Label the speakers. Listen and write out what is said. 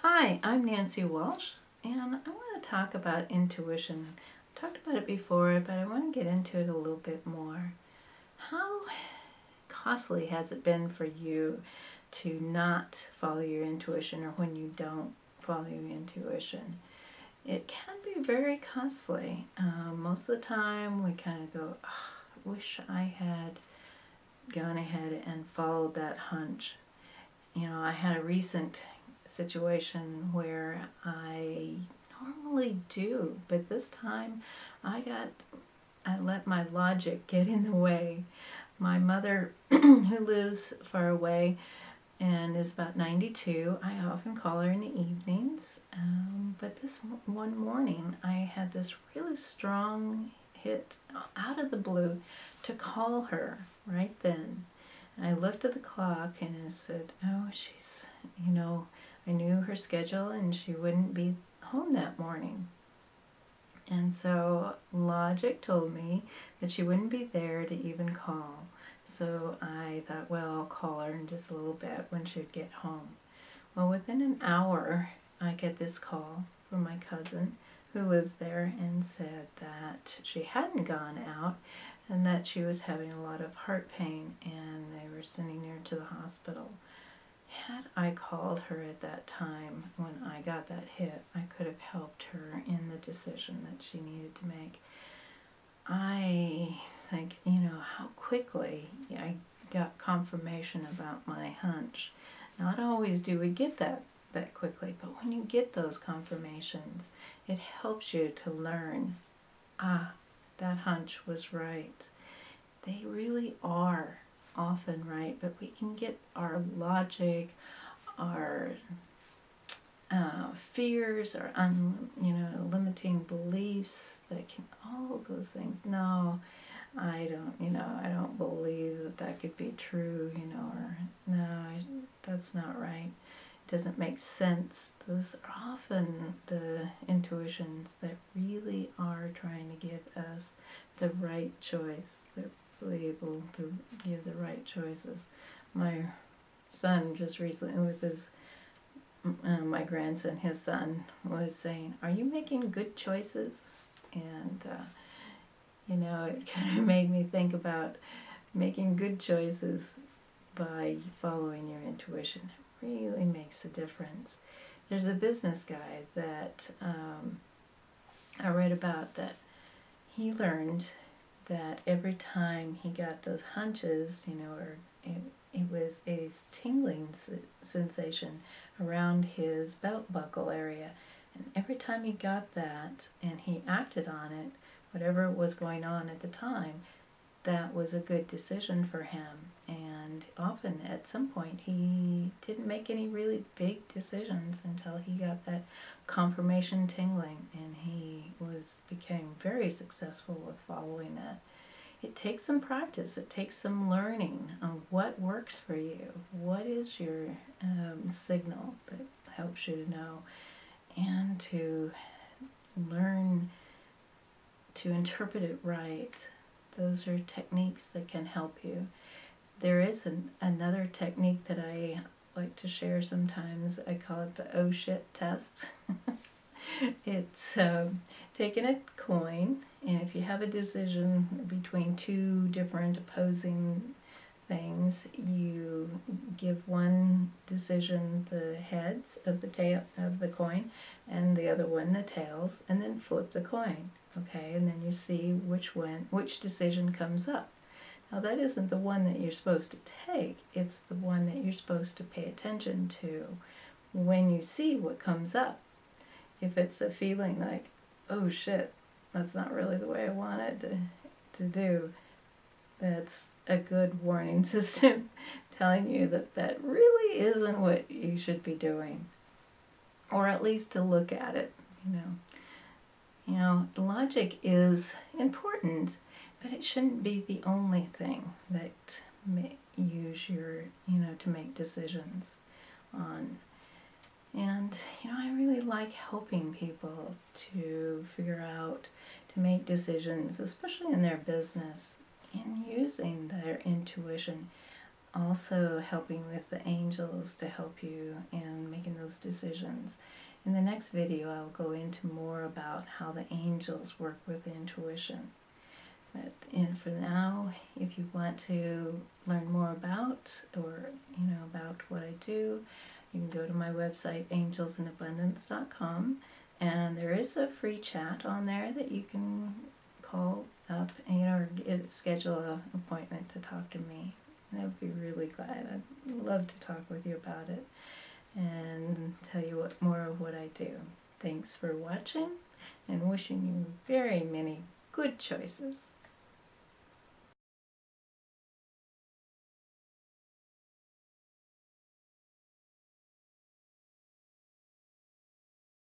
Speaker 1: Hi, I'm Nancy Walsh, and I want to talk about intuition. I talked about it before, but I want to get into it a little bit more. How costly has it been for you to not follow your intuition, or when you don't follow your intuition? It can be very costly. Most of the time we kind of go, I wish I had gone ahead and followed that hunch. I had a recent situation where I normally do, but this time I let my logic get in the way. My mother, who lives far away and is about 92, I often call her in the evenings, but this one morning I had this really strong hit out of the blue to call her right then. And I looked at the clock and I said, oh, I knew her schedule and she wouldn't be home that morning. And so logic told me that she wouldn't be there to even call. So I thought, well, I'll call her in just a little bit when she'd get home. Well, within an hour, I get this call from my cousin who lives there and said that she hadn't gone out and that she was having a lot of heart pain and they were sending her to the hospital. Had I called her at that time when I got that hit, I could have helped her in the decision that she needed to make. I think, how quickly I got confirmation about my hunch. Not always do we get that quickly, but when you get those confirmations, it helps you to learn, that hunch was right. They really are often right, but we can get our logic, our fears, our limiting beliefs that can, all of those things. No, I don't believe that could be true, or no, that's not right. It doesn't make sense. Those are often the intuitions that really are trying to give us the right choice. They're really able to give the right choices. My son just recently, with his my grandson, his son, was saying, "Are you making good choices?" And it kind of made me think about making good choices by following your intuition. It really makes a difference. There's a business guy that I read about that he learned that every time he got those hunches, or it was a tingling sensation around his belt buckle area. And every time he got that and he acted on it, whatever was going on at the time, that was a good decision for him. And often at some point he didn't make any really big decisions until he got that confirmation tingling, and he became very successful with following it. It takes some practice. It takes some learning on what works for you. What is your signal that helps you to know, and to learn to interpret it right. Those are techniques that can help you. There is another technique that I like to share sometimes. I call it the oh shit test. It's taking a coin, and if you have a decision between two different opposing things, you give one decision the heads of the tail of the coin and the other one the tails, and then flip the coin. Okay, and then you see which decision comes up. Now that isn't the one that you're supposed to take, it's the one that you're supposed to pay attention to when you see what comes up. If it's a feeling like, oh shit, that's not really the way I want it to do, that's a good warning system telling you that really isn't what you should be doing. Or at least to look at it, logic is important, but it shouldn't be the only thing that use to make decisions on. And, I really like helping people to figure out, to make decisions, especially in their business, in using their intuition. also helping with the angels to help you in making those decisions. In the next video, I'll go into more about how the angels work with intuition. And for now, if you want to learn more about, or about what I do, you can go to my website, angelsinabundance.com, and there is a free chat on there that you can call up and or schedule an appointment to talk to me. And I'd be really glad. I'd love to talk with you about it and tell you more of what I do. Thanks for watching, and wishing you very many good choices.